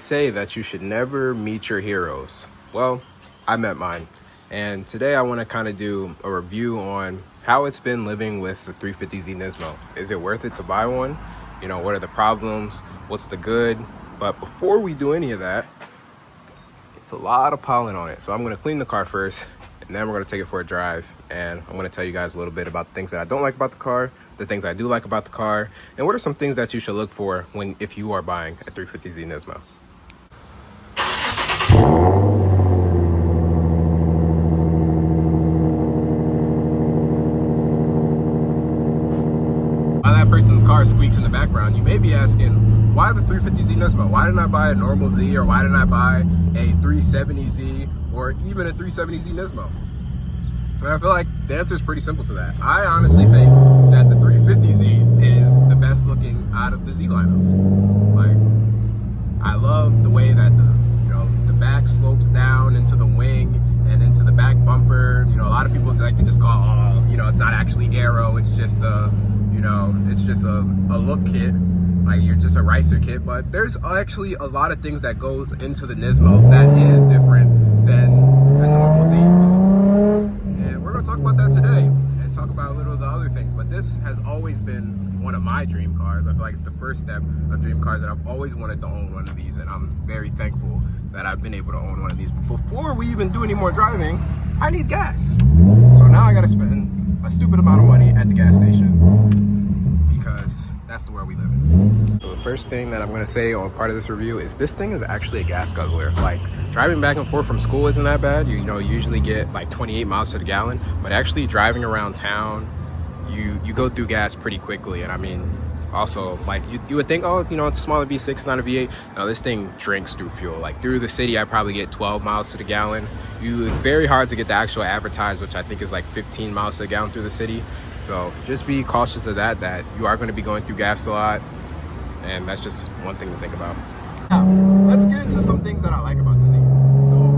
say that you should never meet your heroes. Well, I met mine. And today I want to kind of do a review on how it's been living with the 350 Z Nismo. Is it worth it to buy one? You know, what are the problems? What's the good? But before we do any of that, it's a lot of pollen on it. So I'm going to clean the car first, and then we're going to take it for a drive. And I'm going to tell you guys a little bit about the things that I don't like about the car, the things I do like about the car, and what are some things that you should look for if you are buying a 350 Z Nismo. While that person's car squeaks in the background, you may be asking, why the 350 Z Nismo? Why didn't I buy a normal Z, or why didn't I buy a 370Z or even a 370Z Nismo? And I feel like the answer is pretty simple to that. I honestly think that the 350Z is the best looking out of the Z lineup. Like, I love the way that the back slopes down into the wing and into the back bumper. You know, a lot of people like to just call, it's not actually aero, it's just a look kit. Like, you're just a ricer kit. But there's actually a lot of things that goes into the Nismo that is different than the normal Zs. And we're gonna talk about that today and talk about a little of the other things. But this has always been one of my dream cars. I feel like it's the first step of dream cars, and I've always wanted to own one of these, and I'm very thankful that I've been able to own one of these. But before we even do any more driving, I need gas. So now I gotta spend a stupid amount of money at the gas station, because that's the world we live in. So the first thing that I'm gonna say on part of this review is this thing is actually a gas guzzler. Like, driving back and forth from school isn't that bad. You usually get like 28 miles to the gallon, but actually driving around town, you go through gas pretty quickly. And I mean, also, like, you would think, it's a smaller V6, not a V8. No, this thing drinks through fuel. Like, through the city, I probably get 12 miles to the gallon. It's very hard to get the actual advertised, which I think is like 15 miles to the gallon through the city. So just be cautious of that you are going to be going through gas a lot. And that's just one thing to think about. Now, let's get into some things that I like about the Z. So,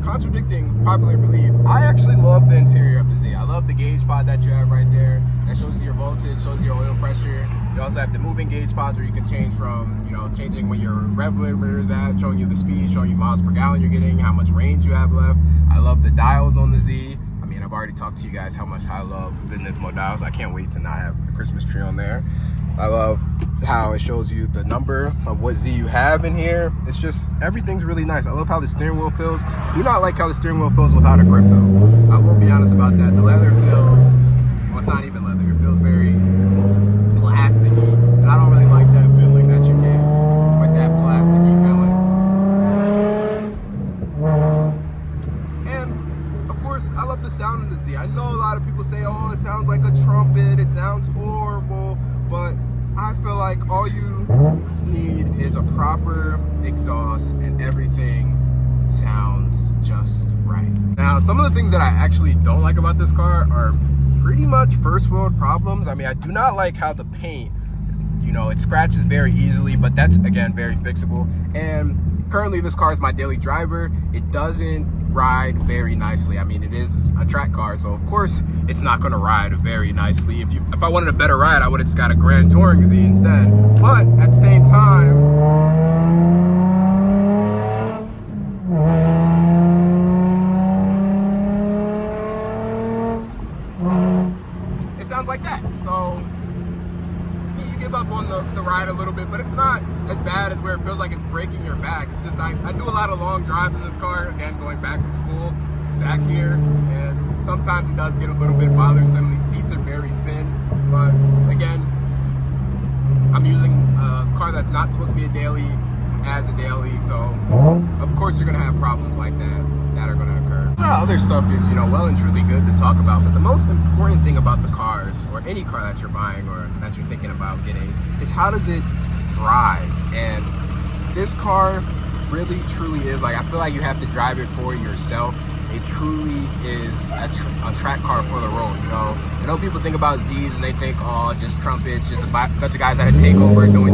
contradicting popular belief, I actually love the interior of the Z. I love the gauge pod that you have right there. That shows you your voltage, shows your oil pressure. You also have the moving gauge pods where you can change from, changing when your rev limiter is at, showing you the speed, showing you miles per gallon you're getting, how much range you have left. I love the dials on the Z. I mean, I've already talked to you guys how much I love the Nismo dials. I can't wait to not have a Christmas tree on there. I love how it shows you the number of what Z you have in here. It's just, everything's really nice. I love how the steering wheel feels. Do not like how the steering wheel feels without a grip though. I will be honest about that. The leather feels, well, it's not even leather. It feels very plasticky. And I don't really like that feeling that you get with that plasticky feeling. And of course, I love the sound of the Z. I know a lot of people say, it sounds like a trumpet. It sounds horrible. But I feel like all you need is a proper exhaust and everything sounds just right. Now, some of the things that I actually don't like about this car are pretty much first world problems. I mean, I do not like how the paint, it scratches very easily, but that's, again, very fixable. And currently this car is my daily driver. It doesn't ride very nicely. I mean, it is a track car, so of course it's not going to ride very nicely. If I wanted a better ride, I would have just got a Grand Touring Z instead. But at the same time, it sounds like that. So you give up on the ride a little bit, but it's not as bad as where it feels like it's breaking your back. It's just, I do a lot of long drives in this car, again, going back from school back here, and sometimes it does get a little bit bothersome. These seats are very thin, but again, I'm using a car that's not supposed to be a daily as a daily, so of course you're gonna have problems like that are gonna occur. Other stuff is, well and truly good to talk about, but the most important thing about the cars, or any car that you're buying or that you're thinking about getting, is how does it drive. And this car really truly is, like, I feel like you have to drive it for yourself. It truly is a track car for the road. I know people think about Zs and they think, just trumpets, just a bunch of guys that take over doing,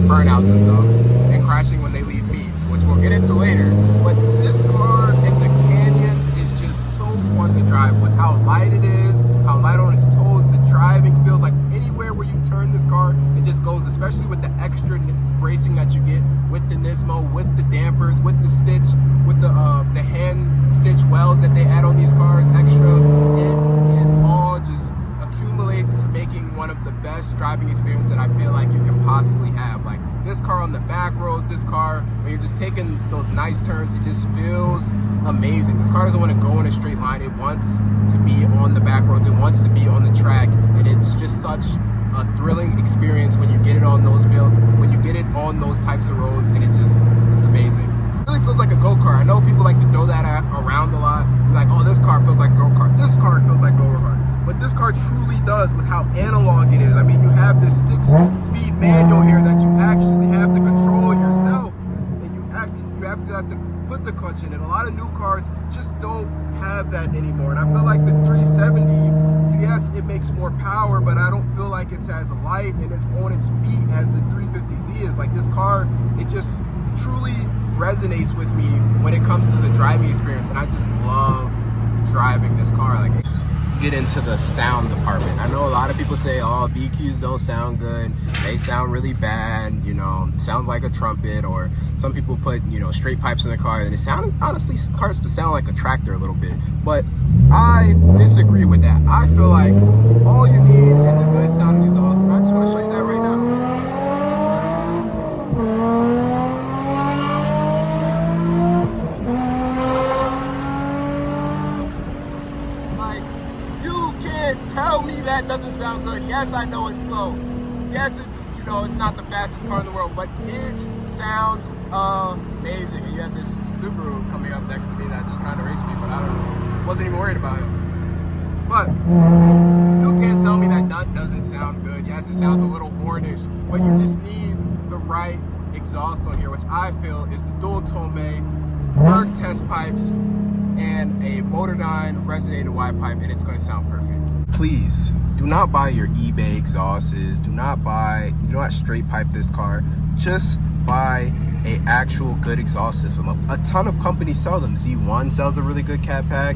burnouts and stuff, and crashing when they leave meets, which we'll get into later. But this car in the canyons is just so fun to drive with how light it is, how light on its toes. The driving feels like anywhere where you turn this car, it just goes, especially with the extra brake racing that you get with the Nismo, with the dampers, with the stitch, with the hand stitch welds that they add on these cars extra. It is all just accumulates to making one of the best driving experiences that I feel like you can possibly have. Like this car on the back roads, this car when you're just taking those nice turns, it just feels amazing. This car doesn't want to go in a straight line. It wants to be on the back roads. It wants to be on the track, and it's just such a thrilling experience when you get it on those types of roads, and it's amazing. It really feels like a go-kart. I know people like to throw that around a lot, like, oh, this car feels like go-kart, this car feels like go-kart. But this car truly does with how analog it is. I mean, you have this 6-speed manual here that you actually have to control yourself, and you have to put the clutch in. And a lot of new cars just don't have that anymore. And I feel like the 370, yes, it makes more power, but I don't feel like it's as light and it's on its feet as the 350Z is. Like this car, it just truly resonates with me when it comes to the driving experience, and I just love driving this car. Like, get into the sound department. I know a lot of people say, oh, BQs don't sound good, they sound really bad, you know, sounds like a trumpet, or some people put, you know, straight pipes in the car, and it sound, honestly, cars to sound like a tractor a little bit, but I disagree with that. I feel like all you need is a good sounding exhaust, and I just want to show you that right now. Tell me that doesn't sound good. Yes, I know it's slow. Yes, it's, you know, it's not the fastest car in the world, but it sounds amazing. And you have this Subaru coming up next to me that's trying to race me, but I wasn't even worried about him. But you can't tell me that doesn't sound good. Yes, it sounds a little hornish, but you just need the right exhaust on here, which I feel is the dual Tomei Berg test pipes and a Motordyne resonated wide pipe, and it's going to sound perfect. Please do not buy your eBay exhausts. Do not straight pipe this car. Just buy a actual good exhaust system. A ton of companies sell them. Z1 sells a really good cat pack.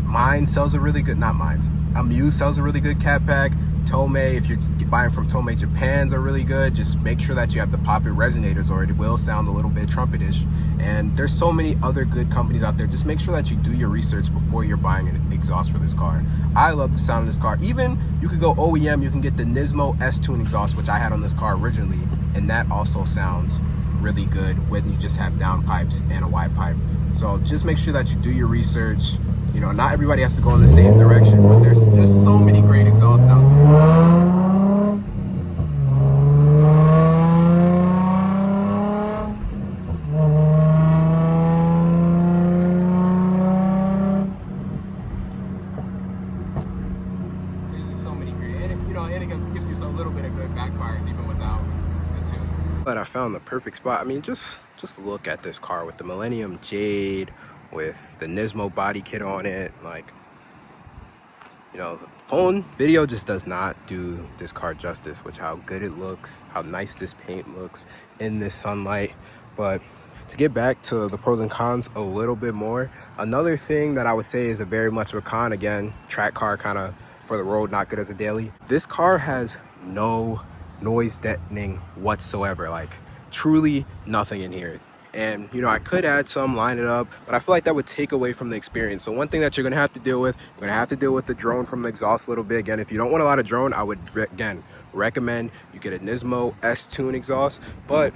Mine sells a really good, not mine, Amuse sells a really good cat pack. Tomei, if you're buying from Tomei Japan's, are really good. Just make sure that you have the poppet resonators, or it will sound a little bit trumpetish. And there's so many other good companies out there. Just make sure that you do your research before you're buying an exhaust for this car. I love the sound of this car. Even you could go OEM, you can get the Nismo S-Tune exhaust, which I had on this car originally, and that also sounds really good when you just have down pipes and a wide pipe. So just make sure that you do your research. You know, not everybody has to go in the same direction, but there's just so many great exhausts out there. There's just so many great, and you know, and it gives you a little bit of good backfires even without the tune. But I found the perfect spot. I mean, just look at this car with the Millennium Jade, with the Nismo body kit on it. Like, you know, the phone video just does not do this car justice with how good it looks, how nice this paint looks in this sunlight. But to get back to the pros and cons a little bit more, another thing that I would say is a very much of a con, again, track car, kind of for the road, not good as a daily. This car has no noise deadening whatsoever, like truly nothing in here. And you know, I could add some, line it up, but I feel like that would take away from the experience. So one thing that you're gonna have to deal with, you're gonna have to deal with the drone from the exhaust a little bit. Again, if you don't want a lot of drone, I would again recommend you get a Nismo S-Tune exhaust, but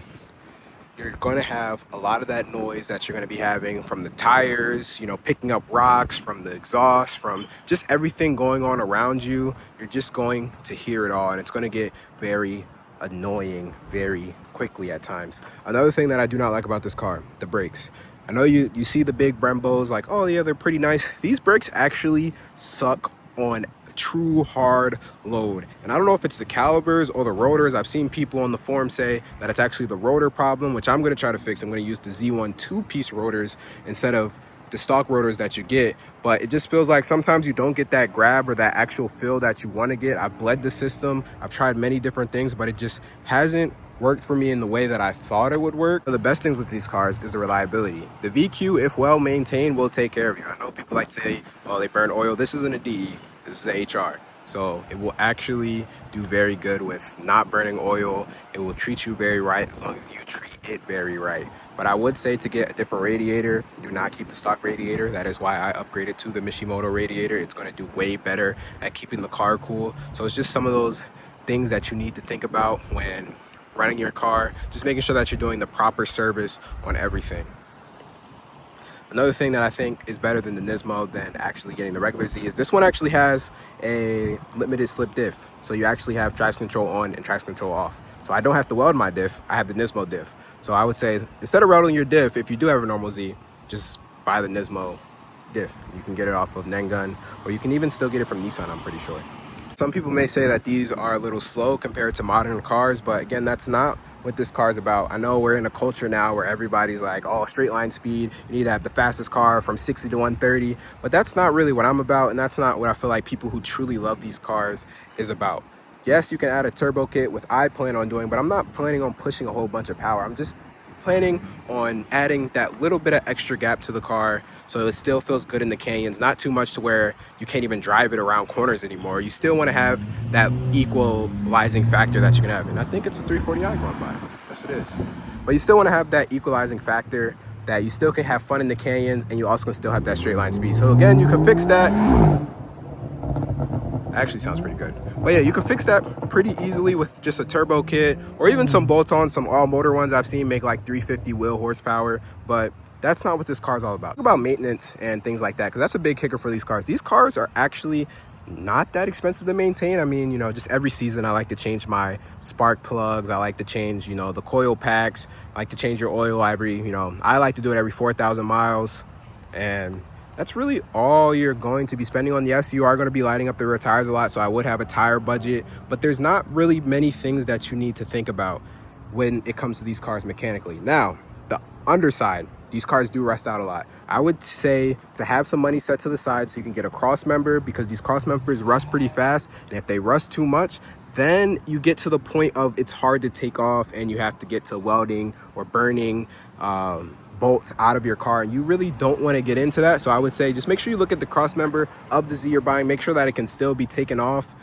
you're going to have a lot of that noise that you're going to be having from the tires, you know, picking up rocks, from the exhaust, from just everything going on around you. You're just going to hear it all, and it's going to get very annoying very quickly at times. Another thing that I do not like about this car, the brakes. I know you see the big Brembos, like, oh yeah, they're pretty nice. These brakes actually suck on true hard load, and I don't know if it's the calipers or the rotors. I've seen people on the forum say that it's actually the rotor problem, which I'm going to try to fix. I'm going to use the Z1 2-piece rotors instead of the stock rotors that you get, but it just feels like sometimes you don't get that grab or that actual feel that you want to get. I've bled the system, I've tried many different things, but it just hasn't worked for me in the way that I thought it would work. The best things with these cars is the reliability. The VQ, if well maintained, will take care of you. I know people like to say, oh, they burn oil. This isn't a DE, this is an HR. So it will actually do very good with not burning oil. It will treat you very right as long as you treat it very right. But I would say to get a different radiator, do not keep the stock radiator. That is why I upgraded to the Mishimoto radiator. It's going to do way better at keeping the car cool. So it's just some of those things that you need to think about when running your car, just making sure that you're doing the proper service on everything. Another thing that I think is better than the Nismo than actually getting the regular Z is this one actually has a limited slip diff. So you actually have traction control on and traction control off. So I don't have to weld my diff, I have the Nismo diff. So I would say instead of welding your diff, if you do have a normal Z, just buy the Nismo diff. You can get it off of Nengun, or you can even still get it from Nissan, I'm pretty sure. Some people may say that these are a little slow compared to modern cars, but again, that's not what this car is about. I know we're in a culture now where everybody's like, oh, straight line speed, you need to have the fastest car from 60 to 130, but that's not really what I'm about, and that's not what I feel like people who truly love these cars is about. Yes, you can add a turbo kit, which I plan on doing, but I'm not planning on pushing a whole bunch of power. I'm just planning on adding that little bit of extra gap to the car so it still feels good in the canyons, not too much to where you can't even drive it around corners anymore. You still want to have that equalizing factor that you can have, and I think it's a 340i going by. Yes, it is. But you still want to have that equalizing factor that you still can have fun in the canyons, and you also can still have that straight line speed. So again, you can fix that. Actually sounds pretty good. But yeah, you can fix that pretty easily with just a turbo kit, or even some bolt-ons. Some all-motor ones I've seen make like 350 wheel horsepower, but that's not what this car is all about. Talk about maintenance and things like that, because that's a big kicker for these cars. These cars are actually not that expensive to maintain. I mean, you know, just every season I like to change my spark plugs. I like to change, you know, the coil packs. I like to change your oil every, you know, I like to do it every 4,000 miles. And that's really all you're going to be spending on. Yes, you are going to be lighting up the rear tires a lot, so I would have a tire budget, but there's not really many things that you need to think about when it comes to these cars mechanically. Now, the underside, these cars do rust out a lot. I would say to have some money set to the side so you can get a cross member, because these cross members rust pretty fast, and if they rust too much, then you get to the point of it's hard to take off and you have to get to welding or burning bolts out of your car, and you really don't want to get into that. So I would say just make sure you look at the cross member of the Z you're buying, make sure that it can still be taken off,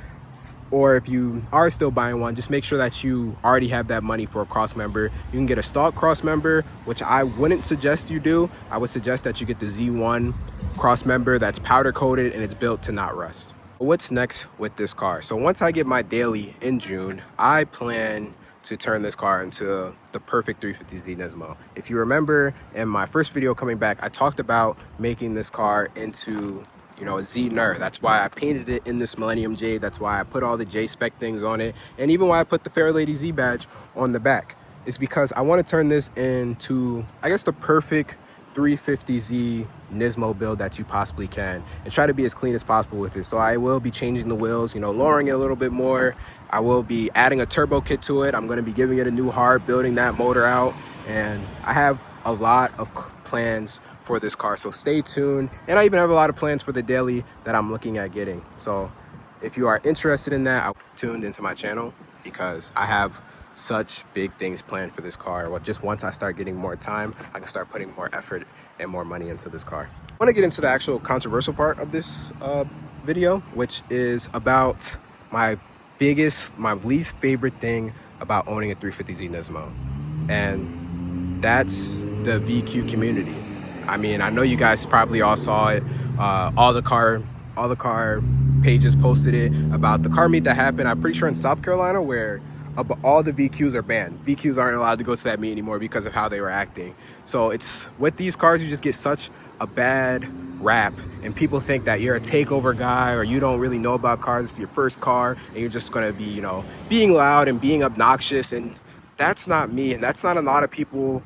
or if you are still buying one, just make sure that you already have that money for a cross member. You can get a stock cross member, which I wouldn't suggest you do. I would suggest that you get the Z1 cross member that's powder coated and it's built to not rust. What's next with this car? So once I get my daily in June, I plan to turn this car into the perfect 350Z Nismo. If you remember in my first video coming back, I talked about making this car into, you know, a Z Ner. That's why I painted it in this Millennium Jade. That's why I put all the J spec things on it, and even why I put the Fair Lady Z badge on the back. It's because I want to turn this into, I guess, the perfect 350Z Nismo build that you possibly can, and try to be as clean as possible with it. So I will be changing the wheels, you know, lowering it a little bit more. I will be adding a turbo kit to it. I'm going to be giving it a new heart, building that motor out, and I have a lot of plans for this car, so stay tuned. And I even have a lot of plans for the daily that I'm looking at getting. So if you are interested in that, tuned into my channel, because I have such big things planned for this car. Well, just once I start getting more time, I can start putting more effort and more money into this car. I want to get into the actual controversial part of this video, which is about my least favorite thing about owning a 350Z Nismo, and that's the VQ community. I mean, I know you guys probably all saw it. All the car pages posted it about the car meet that happened, I'm pretty sure in South Carolina, where all the VQs are banned. VQs aren't allowed to go to that meet anymore because of how they were acting. So it's with these cars, you just get such a bad rap, and people think that you're a takeover guy, or you don't really know about cars. It's your first car and you're just going to be, you know, being loud and being obnoxious, and that's not me, and that's not a lot of people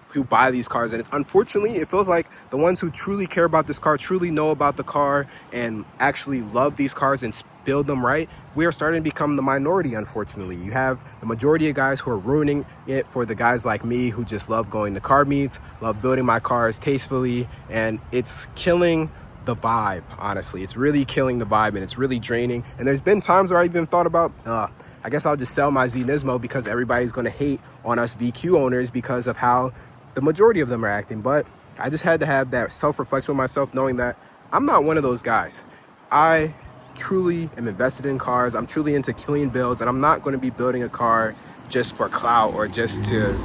who buy these cars. And unfortunately, it feels like the ones who truly care about this car, truly know about the car, and actually love these cars and build them right, we are starting to become the minority. Unfortunately, you have the majority of guys who are ruining it for the guys like me who just love going to car meets, love building my cars tastefully, and it's killing the vibe. Honestly, it's really killing the vibe, and it's really draining. And there's been times where I even thought about I guess I'll just sell my Z Nismo, because everybody's going to hate on us VQ owners because of how the majority of them are acting. But I just had to have that self-reflection with myself, knowing that I'm not one of those guys. I truly am invested in cars. I'm truly into clean builds, and I'm not going to be building a car just for clout or just to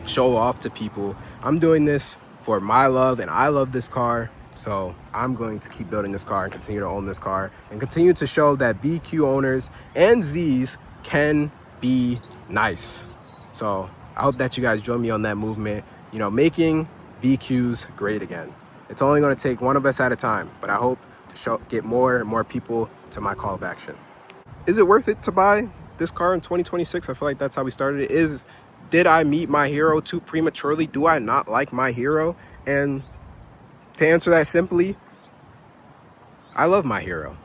show off to people. I'm doing this for my love, and I love this car. So I'm going to keep building this car and continue to own this car and continue to show that VQ owners and Zs can be nice. So I hope that you guys join me on that movement, you know, making VQs great again. It's only going to take one of us at a time, but I hope to get more and more people to my call of action. Is it worth it to buy this car in 2026? I feel like that's how we started it. Did I meet my hero too prematurely? Do I not like my hero? And to answer that simply, I love my hero.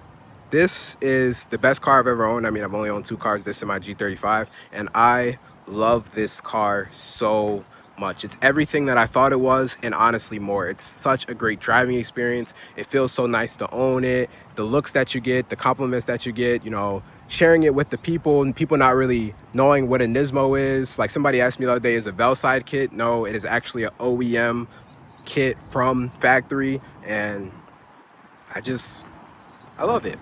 This is the best car I've ever owned. I mean, I've only owned 2 cars, this and my G35, and I love this car so much. It's everything that I thought it was, and honestly more. It's such a great driving experience. It feels so nice to own it. The looks that you get, the compliments that you get, you know, sharing it with the people and people not really knowing what a Nismo is. Like somebody asked me the other day, is a Velside kit? No, it is actually an OEM kit from factory, and I love it.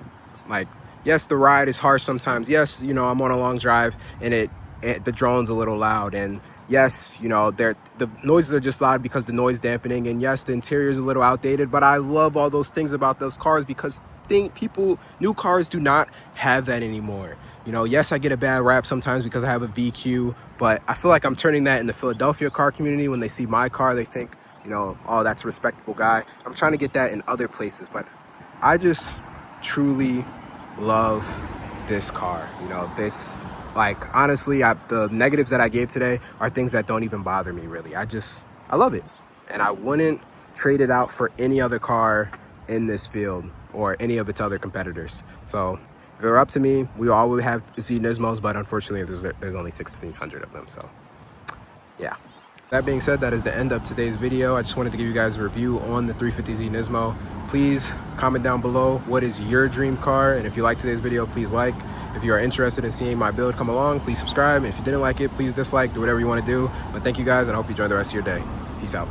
Like, yes, the ride is harsh sometimes. Yes, you know, I'm on a long drive and the drone's a little loud. And yes, you know, the noises are just loud because the noise dampening. And yes, the interior is a little outdated, but I love all those things about those cars because new cars do not have that anymore. You know, yes, I get a bad rap sometimes because I have a VQ, but I feel like I'm turning that in the Philadelphia car community. When they see my car, they think, you know, oh, that's a respectable guy. I'm trying to get that in other places, but I just truly love this car. You know, this, like, honestly, the negatives that I gave today are things that don't even bother me really. I love it, and I wouldn't trade it out for any other car in this field or any of its other competitors. So if it were up to me, we all would have Z Nismos, but unfortunately there's only 1,600 of them. So yeah. That being said, that is the end of today's video. I just wanted to give you guys a review on the 350Z Nismo. Please comment down below, what is your dream car? And if you liked today's video, please like. If you are interested in seeing my build come along, please subscribe. And if you didn't like it, please dislike, do whatever you want to do. But thank you guys, and I hope you enjoy the rest of your day. Peace out.